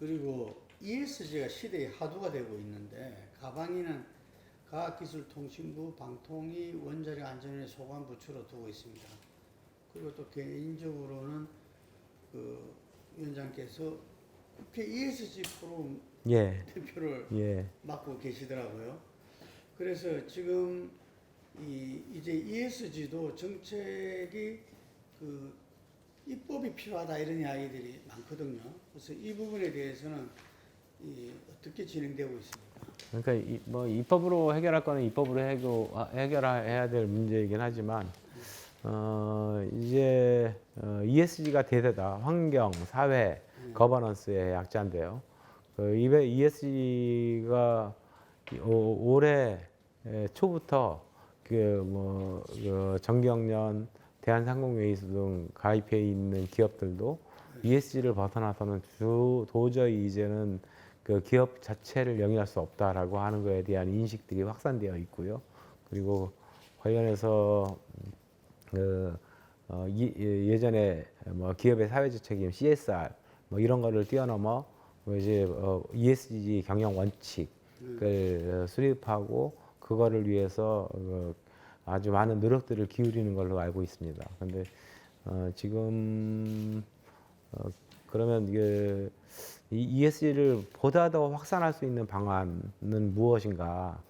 그리고 ESG가 시대의 화두가 되고 있는데 가방위는 과학기술통신부 방통위 원자력 안전위원회 소관 부처로 두고 있습니다. 그리고 또 개인적으로는 그 위원장께서 국회 ESG 포럼 예, 대표를 예, 맡고 계시더라고요. 그래서 지금 이제 ESG도 정책이 그 입법이 필요하다 이런 이야기들이 많거든요. 그래서 이 부분에 대해서는 어떻게 진행되고 있습니까? 그러니까 뭐 입법으로 해결할 거는 입법으로 해결해야 될 문제이긴 하지만 이제 ESG가 대세다. 환경, 사회, 거버넌스의 약자인데요. 그 ESG가 올해 초부터 그 정경련, 대한상공회의소 등 가입해 있는 기업들도 ESG를 벗어나서는 도저히 이제는 그 기업 자체를 영위할 수 없다라고 하는 것에 대한 인식들이 확산되어 있고요. 그리고 관련해서 예전에 뭐 기업의 사회적 책임 CSR 뭐 이런 거를 뛰어넘어 이제 ESG 경영 원칙을 수립하고 그거를 위해서 아주 많은 노력들을 기울이는 걸로 알고 있습니다. 근데 지금 그러면 이 ESG를 보다 더 확산할 수 있는 방안은 무엇인가?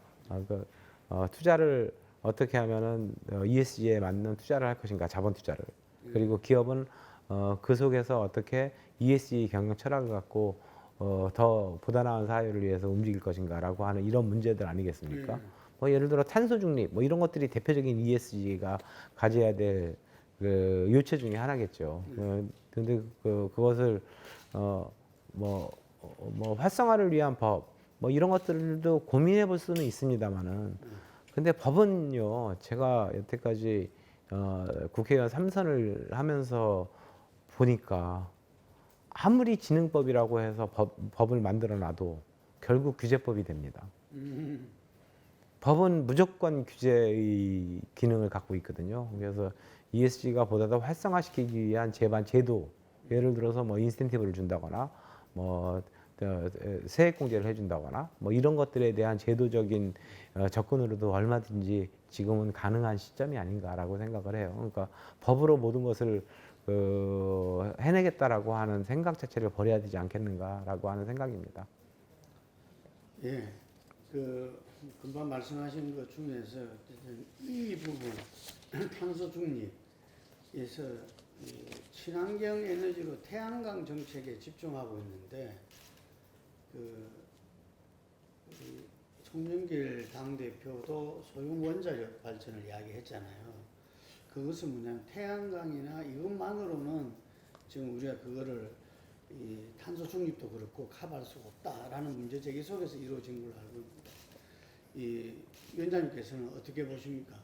투자를 어떻게 하면은 ESG에 맞는 투자를 할 것인가? 자본 투자를. 그리고 기업은 그 속에서 어떻게 ESG 경영 철학을 갖고 더 보다 나은 사회를 위해서 움직일 것인가라고 하는 이런 문제들 아니겠습니까? 뭐 예를 들어 탄소 중립 뭐 이런 것들이 대표적인 ESG가 가져야 될 그 요체 중에 하나겠죠. 근데 그것을 뭐 활성화를 위한 법 뭐 이런 것들도 고민해 볼 수는 있습니다만은 근데 법은요 제가 여태까지 국회의원 3선을 하면서 보니까 아무리 지능법이라고 해서 법을 만들어 놔도 결국 규제법이 됩니다. 법은 무조건 규제의 기능을 갖고 있거든요. 그래서 ESG가 보다 더 활성화시키기 위한 제도, 예를 들어서 뭐 인센티브를 준다거나, 뭐 세액공제를 해준다거나, 뭐 이런 것들에 대한 제도적인 접근으로도 얼마든지 지금은 가능한 시점이 아닌가라고 생각을 해요. 그러니까 법으로 모든 것을 해내겠다라고 하는 생각 자체를 버려야 되지 않겠는가라고 하는 생각입니다. 예, 금방 말씀하신 것 중에서 이 부분 탄소 중립에서 친환경 에너지로 태양광 정책에 집중하고 있는데 우리 송영길 당대표도 소형 원자력 발전을 이야기했잖아요. 그것은 뭐냐면 태양광이나 이것만으로는 지금 우리가 그거를 탄소 중립도 그렇고 커버할 수가 없다라는 문제 제기 속에서 이루어진 걸로 알고 있습니다. 위원장님께서는 어떻게 보십니까?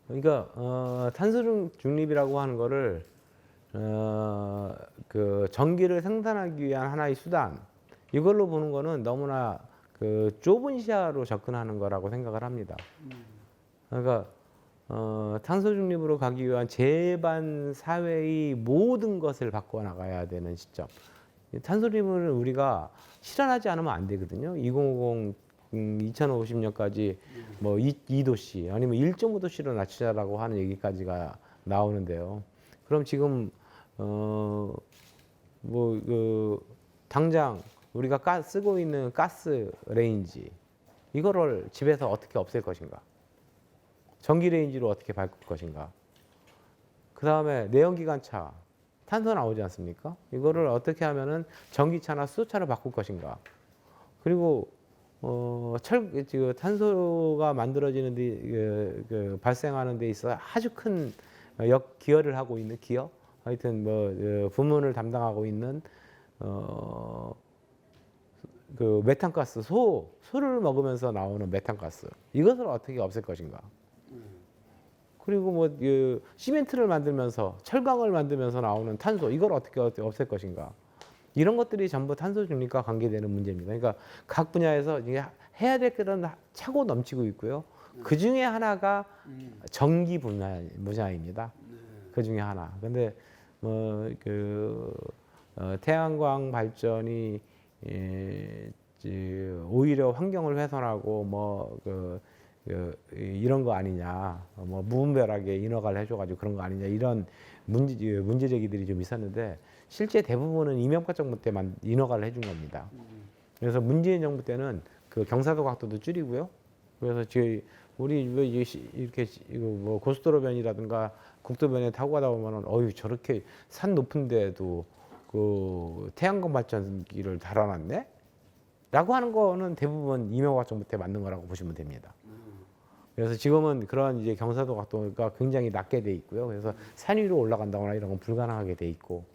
그러니까 탄소 중립이라고 하는 거를 그 전기를 생산하기 위한 하나의 수단 이걸로 보는 거는 너무나 그 좁은 시야로 접근하는 거라고 생각을 합니다. 그러니까 탄소 중립으로 가기 위한 제반 사회의 모든 것을 바꿔 나가야 되는 시점. 탄소 중립을 우리가 실현하지 않으면 안 되거든요. 2050년까지 뭐 2도씨 아니면 1.5도씨로 낮추자라고 하는 얘기까지가 나오는데요. 그럼 지금 당장 우리가 쓰고 있는 가스 레인지 이거를 집에서 어떻게 없앨 것인가? 전기 레인지로 어떻게 바꿀 것인가? 그 다음에 내연기관차 탄소 나오지 않습니까? 이거를 어떻게 하면은 전기차나 수소차로 바꿀 것인가? 그리고 탄소가 만들어지는 데 발생하는 데 있어 아주 큰 기여를 하고 있는 기업, 하여튼 부문을 담당하고 있는 그 메탄가스 소를 먹으면서 나오는 메탄가스 이것을 어떻게 없앨 것인가? 그리고 시멘트를 만들면서 철강을 만들면서 나오는 탄소 이걸 어떻게 없앨 것인가? 이런 것들이 전부 탄소 중립과 관계되는 문제입니다. 그러니까 각 분야에서 해야 될 것은 차고 넘치고 있고요. 그 중에 하나가 전기 분야입니다. 그 중에 하나. 근데 태양광 발전이 오히려 환경을 훼손하고 이런 거 아니냐, 뭐 무분별하게 인허가를 해줘가지고 그런 거 아니냐 이런 문제 제기들이 좀 있었는데 실제 대부분은 이명박 정부 때만 인허가를 해준 겁니다. 그래서 문재인 정부 때는 그 경사도 각도도 줄이고요. 그래서 우리 이렇게 뭐 고속도로변이라든가 국도변에 타고 가다 보면은 어유 저렇게 산 높은데도 그 태양광 발전기를 달아놨네? 라고 하는 거는 대부분 이명박 정부 때 만든 거라고 보시면 됩니다. 그래서 지금은 그런 이제 경사도 각도가 굉장히 낮게 돼 있고요. 그래서 산 위로 올라간다거나 이런 건 불가능하게 돼 있고,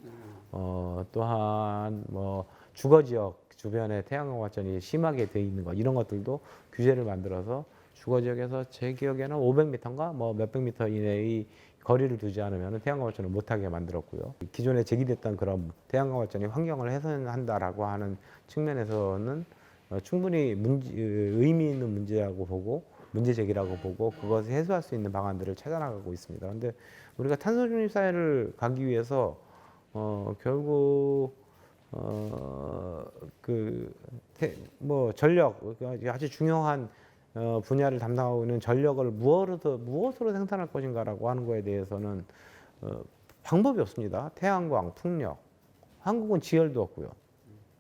또한 뭐 주거 지역 주변에 태양광 발전이 심하게 돼 있는 것 이런 것들도 규제를 만들어서 주거 지역에서 제 기억에는 500m인가 뭐 몇백 미터 이내의 거리를 두지 않으면 태양광 발전을 못하게 만들었고요. 기존에 제기됐던 그런 태양광 발전이 환경을 훼손한다라고 하는 측면에서는 충분히 의미 있는 문제라고 보고 문제 제기라고 보고 그것을 해소할 수 있는 방안들을 찾아나가고 있습니다. 그런데 우리가 탄소 중립 사회를 가기 위해서 결국 전력 아주 중요한 분야를 담당하고 있는 전력을 무엇으로 생산할 것인가라고 하는 거에 대해서는 방법이 없습니다. 태양광, 풍력, 한국은 지열도 없고요.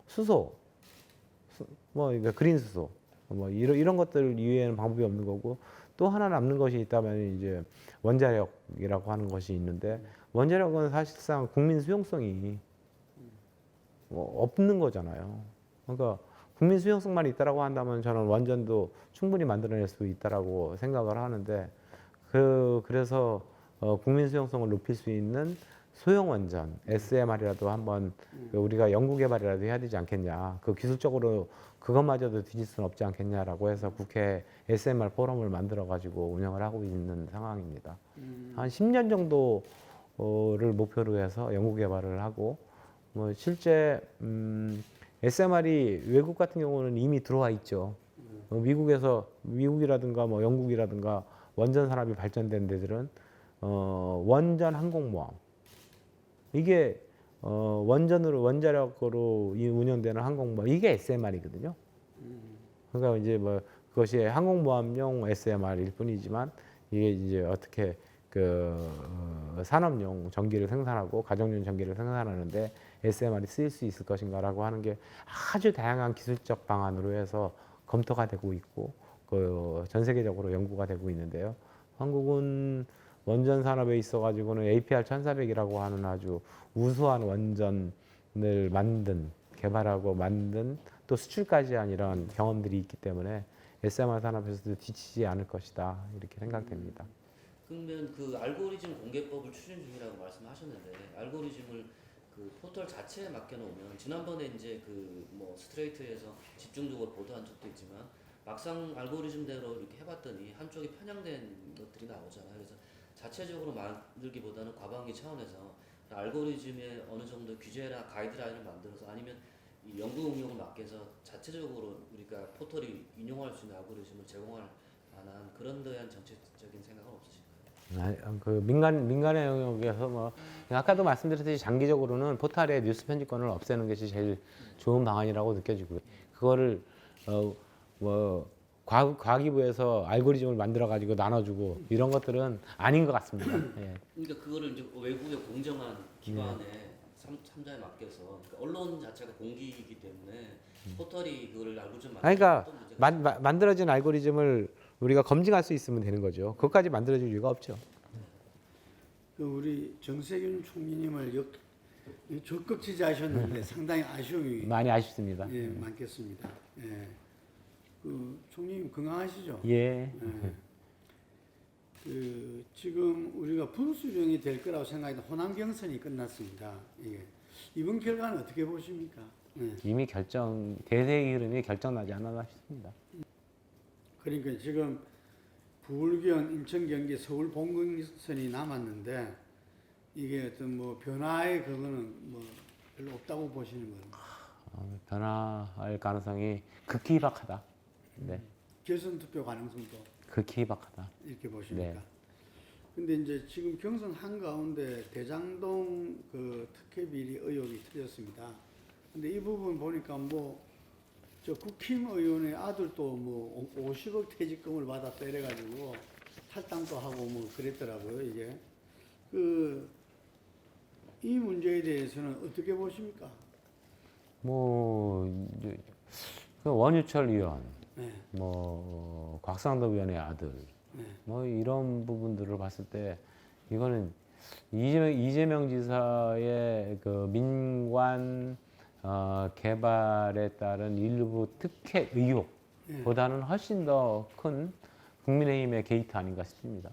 수소, 그린 수소, 이런 것들 이외에는 방법이 없는 거고 또 하나 남는 것이 있다면 이제 원자력이라고 하는 것이 있는데 원자력은 사실상 국민 수용성이 없는 거잖아요. 그러니까 국민 수용성만 있다라고 한다면 저는 원전도 충분히 만들어낼 수 있다라고 생각을 하는데 그래서 국민 수용성을 높일 수 있는 소형 원전 SMR이라도 한번 우리가 연구 개발이라도 해야 되지 않겠냐. 그 기술적으로 그것마저도 뒤질 수는 없지 않겠냐라고 해서 국회 SMR 포럼을 만들어 가지고 운영을 하고 있는 상황입니다. 한 10년 정도를 목표로 해서 연구 개발을 하고 실제 SMR이 외국 같은 경우는 이미 들어와 있죠. 미국이라든가 영국이라든가 원전 산업이 발전된 데들은 원전 항공모함 이게 원자력으로 운영되는 항공모함 이게 SMR이거든요. 그러니까 이제 그것이 항공모함용 SMR일 뿐이지만 이게 이제 어떻게 산업용 전기를 생산하고 가정용 전기를 생산하는데 SMR이 쓰일 수 있을 것인가라고 하는 게 아주 다양한 기술적 방안으로 해서 검토가 되고 있고 전 세계적으로 연구가 되고 있는데요. 한국은 원전 산업에 있어 가지고는 APR 1400이라고 하는 아주 우수한 원전을 개발하고 만든 또 수출까지 한 이런 경험들이 있기 때문에 SMR 산업에서도 뒤치지 않을 것이다 이렇게 생각됩니다. 그러면 그 알고리즘 공개법을 추진 중이라고 말씀하셨는데 알고리즘을 그 포털 자체에 맡겨놓으면 지난번에 이제 스트레이트에서 집중적으로 보도한 적도 있지만 막상 알고리즘대로 이렇게 해봤더니 한쪽이 편향된 것들이 나오잖아요. 그래서 자체적으로 만들기보다는 과방위 차원에서 알고리즘에 어느 정도 규제나 가이드라인을 만들어서 아니면 이 연구 응용을 맡겨서 자체적으로 우리가 포털이 인용할 수 있는 알고리즘을 제공할 만한 그런 데한 정책적인 생각은 없으신가요? 민간의 영역에서 아까도 말씀드렸듯이 장기적으로는 포털의 뉴스 편집권을 없애는 것이 제일 좋은 방안이라고 느껴지고요. 그거를 과기부에서 알고리즘을 만들어 가지고 나눠주고 이런 것들은 아닌 것 같습니다. 예. 그러니까 그거를 이제 외국의 공정한 기관에 삼자에 맡겨서 그러니까 언론 자체가 공기이기 때문에 포털이 그걸 알고리즘 그러니까 만들어진 알고리즘을 우리가 검증할 수 있으면 되는 거죠. 그것까지 만들어질 이유가 없죠. 우리 정세균 총리님을 적극 지지하셨는데 상당히 아쉬움이 많이 아쉽습니다. 많겠습니다. 예. 총리님 건강하시죠? 예. 지금 우리가 분수령이 될 거라고 생각했는데 호남 경선이 끝났습니다. 이번 결과는 어떻게 보십니까? 이미 대세의 흐름이 결정나지 않았나 싶습니다. 그러니까 지금 부울경, 인천, 경기, 서울 본경선이 남았는데 이게 어떤 변화의 그거는 별로 없다고 보시는 거예요? 변화할 가능성이 극히 희박하다. 네. 결선 투표 가능성도 극히 희박하다. 이렇게 보십니까? 네. 근데 이제 지금 경선 한가운데 대장동 그 특혜 비리 의혹이 터졌습니다. 근데 이 부분 보니까 뭐 저 국힘 의원의 아들도 뭐 50억 퇴직금을 받았다 이래가지고 탈당도 하고 뭐 그랬더라고요. 이게 그 이 문제에 대해서는 어떻게 보십니까? 뭐 이제 그 원유철 의원, 네, 뭐 곽상도 의원의 아들, 네, 뭐 이런 부분들을 봤을 때 이거는 이재명 지사의 그 민관 개발에 따른 일부 특혜 의혹보다는 훨씬 더 큰 국민의힘의 게이트 아닌가 싶습니다.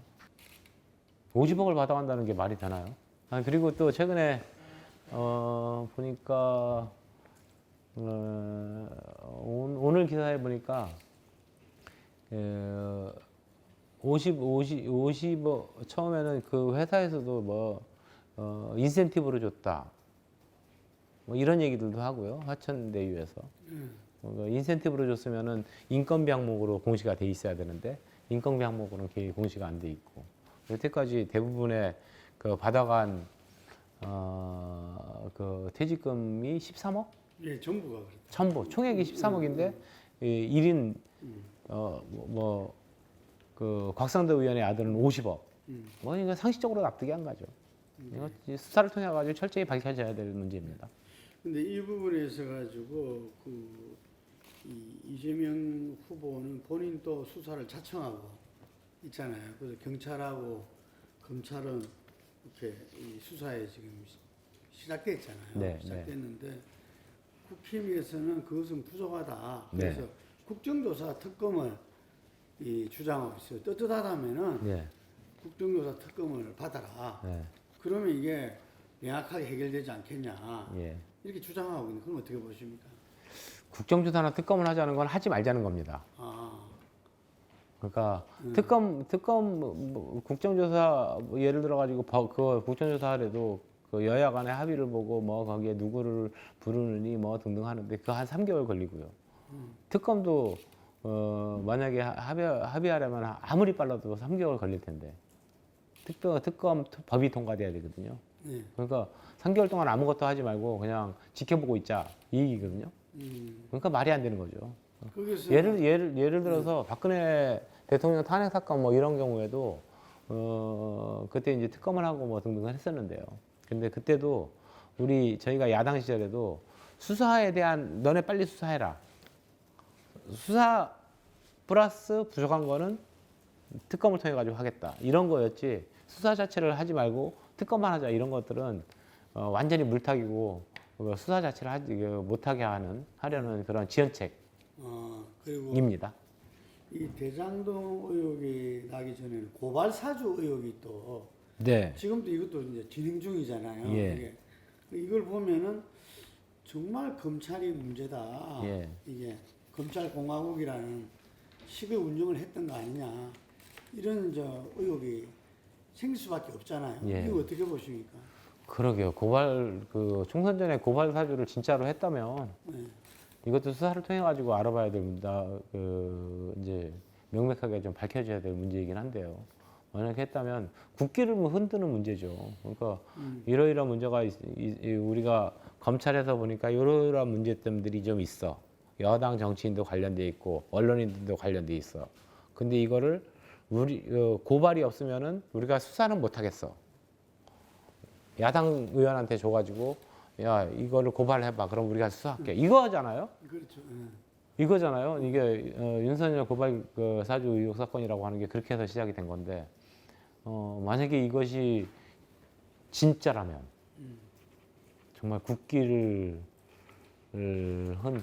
50억을 받아간다는 게 말이 되나요? 그리고 또 최근에 보니까 오늘 기사에 보니까 50억 처음에는 그 회사에서도 뭐 인센티브로 줬다. 뭐 이런 얘기들도 하고요. 화천대유에서 인센티브로 줬으면은 인건비 항목으로 공시가 돼 있어야 되는데 인건비 항목으로는 공시가 안 돼 있고 여태까지 대부분의 그 받아간 그 퇴직금이 13억? 예, 정부가 그랬다. 전부 총액이 13억인데 1인 그 곽상도 의원의 아들은 50억. 뭐 이거 상식적으로 납득이 안 가죠. 이거 수사를 통해 가지고 철저히 밝혀져야 될 문제입니다. 근데 이 부분에 있어 가지고 그 이재명 후보는 본인 또 수사를 자청하고 있잖아요. 그래서 경찰하고 검찰은 이렇게 이 수사에 지금 시작됐잖아요. 네, 시작됐는데 국힘에서는 그것은 부족하다. 네. 그래서 국정조사 특검을 주장하고 있어요. 떳떳하다면은 네. 국정조사 특검을 받아라. 네. 그러면 이게 명확하게 해결되지 않겠냐. 예. 이렇게 주장하고 있는 그럼 어떻게 보십니까? 국정조사나 특검을 하자는 건 하지 말자는 겁니다. 아, 그러니까 특검 뭐 국정조사 뭐 예를 들어 가지고 그 국정조사 하래도 그 여야 간의 합의를 보고 뭐 거기에 누구를 부르느니 뭐 등등 하는데 그거 한 3개월 걸리고요. 특검도 만약에 합의하려면 아무리 빨라도 3개월 걸릴 텐데 특검 법이 통과돼야 되거든요. 네. 그러니까 3개월 동안 아무것도 하지 말고 그냥 지켜보고 있자 이 얘기거든요. 그러니까 말이 안 되는 거죠. 거기서 예를 들어서 박근혜 대통령 탄핵 사건 뭐 이런 경우에도 그때 이제 특검을 하고 뭐 등등을 했었는데요. 근데 그때도 저희가 야당 시절에도 수사에 대한 너네 빨리 수사해라. 수사 플러스 부족한 거는 특검을 통해 가지고 하겠다. 이런 거였지. 수사 자체를 하지 말고 특검만 하자 이런 것들은 완전히 물타기고 수사 자체를 못하게 하려는 그런 지연책입니다. 그리고 이 대장동 의혹이 나기 전에는 고발 사주 의혹이 또 네. 지금도 이것도 이제 진행 중이잖아요. 예. 이걸 보면은 정말 검찰이 문제다. 예. 이게 검찰 공화국이라는 식의 운영을 했던 거 아니냐 이런 의혹이 생길 수밖에 없잖아요. 예. 이거 어떻게 보십니까? 그러게요. 총선 전에 고발 사주를 진짜로 했다면 네. 이것도 수사를 통해 가지고 알아봐야 됩니다. 이제 명백하게 좀 밝혀져야 될 문제이긴 한데요. 만약에 했다면 국기를 흔드는 문제죠. 그러니까 이러이러한 문제가 우리가 검찰에서 보니까 이러이러한 문제점들이 좀 있어. 여당 정치인도 관련돼 있고 언론인들도 관련돼 있어. 근데 이거를 고발이 없으면은 우리가 수사는 못 하겠어. 야당 의원한테 줘가지고 야 이거를 고발해봐. 그럼 우리가 수사할게. 이거잖아요. 그렇죠. 이거잖아요. 이게 윤석열 고발 사주 의혹 사건이라고 하는 게 그렇게 해서 시작이 된 건데 만약에 이것이 진짜라면 정말 국기를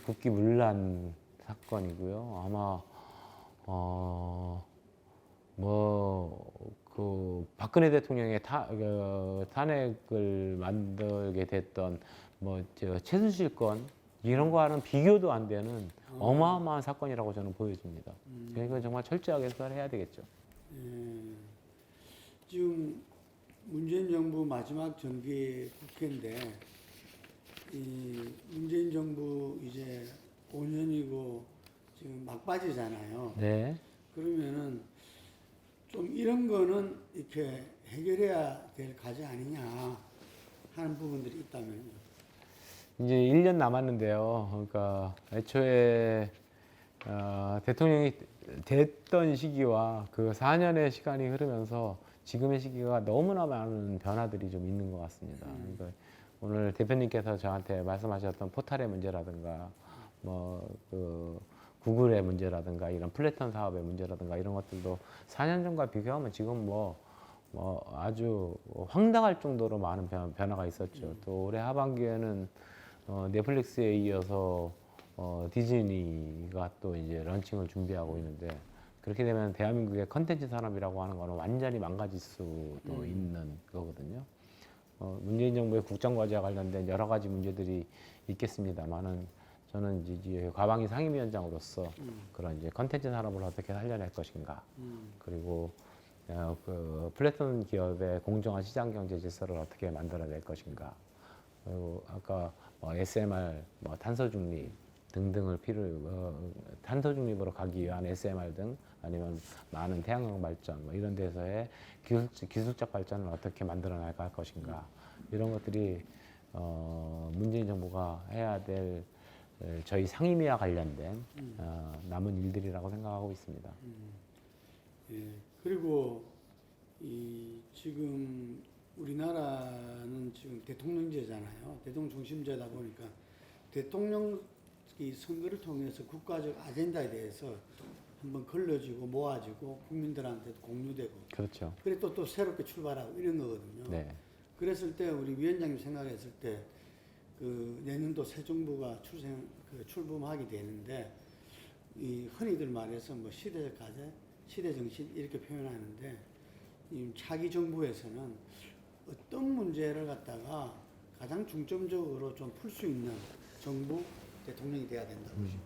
국기문란 사건이고요. 아마 박근혜 대통령의 탄핵을 만들게 됐던 최순실 건 이런 거와는 비교도 안 되는 어마어마한 사건이라고 저는 보여집니다. 이건 정말 철저하게 수사를 해야 되겠죠. 지금 문재인 정부 마지막 정기 국회인데 이 문재인 정부 이제 5년이고 지금 막바지잖아요. 네. 그러면은 좀 이런 거는 이렇게 해결해야 될 과제 아니냐 하는 부분들이 있다면요. 이제 1년 남았는데요. 그러니까 애초에 대통령이 됐던 시기와 그 4년의 시간이 흐르면서 지금의 시기가 너무나 많은 변화들이 좀 있는 것 같습니다. 그러니까 오늘 대표님께서 저한테 말씀하셨던 포탈의 문제라든가 뭐 그 구글의 문제라든가 이런 플래톤 사업의 문제라든가 이런 것들도 4년 전과 비교하면 지금 뭐 아주 황당할 정도로 많은 변화가 있었죠. 또 올해 하반기에는 넷플릭스에 이어서 디즈니가 또 이제 런칭을 준비하고 있는데 그렇게 되면 대한민국의 컨텐츠 산업이라고 하는 거는 완전히 망가질 수도 있는 거거든요. 문재인 정부의 국정과제와 관련된 여러 가지 문제들이 있겠습니다만은 저는 이제 과방위 상임위원장으로서 그런 이제 컨텐츠 산업을 어떻게 살려낼 것인가 그리고 그 플래톤 기업의 공정한 시장 경제 질서를 어떻게 만들어낼 것인가 그리고 아까 SMR, 탄소 중립 등등을 탄소 중립으로 가기 위한 SMR 등 아니면 많은 태양광 발전 이런 데서의 기술적 발전을 어떻게 만들어 나갈 것인가 이런 것들이 문재인 정부가 해야 될 저희 상임위와 관련된 남은 일들이라고 생각하고 있습니다. 예, 그리고 지금 우리나라는 지금 대통령제잖아요. 대통령 중심제다 보니까 대통령 이 선거를 통해서 국가적 아젠다에 대해서 한번 걸러지고 모아지고 국민들한테도 공유되고 그렇죠. 그래 또 새롭게 출발하고 이런 거거든요. 네. 그랬을 때 우리 위원장님 생각했을 때 그 내년도 새 정부가 출범하게 되는데 이 흔히들 말해서 뭐 시대적 과제, 시대 정신 이렇게 표현하는데 이 차기 정부에서는 어떤 문제를 갖다가 가장 중점적으로 좀 풀 수 있는 정부 대통령이 돼야 된다고 보십니까?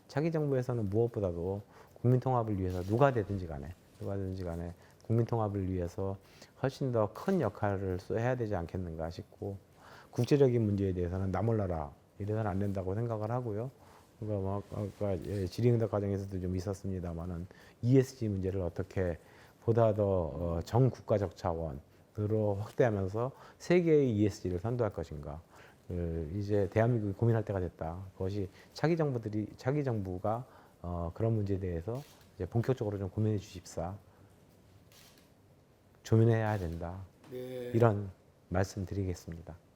차기 정부에서는 무엇보다도 국민 통합을 위해서 누가 되든지 간에 국민 통합을 위해서 훨씬 더 큰 역할을 해야 되지 않겠는가 싶고 국제적인 문제에 대해서는 나 몰라라 이래서는 안 된다고 생각을 하고요. 그러니까 뭐 아까 질의응답 과정에서도 좀 있었습니다만은 ESG 문제를 어떻게 보다 더 전 국가적 차원으로 확대하면서 세계의 ESG를 선도할 것인가. 이제 대한민국이 고민할 때가 됐다. 그것이 차기 정부가 그런 문제에 대해서 이제 본격적으로 좀 고민해 주십사. 조민해야 된다. 네. 이런 말씀드리겠습니다.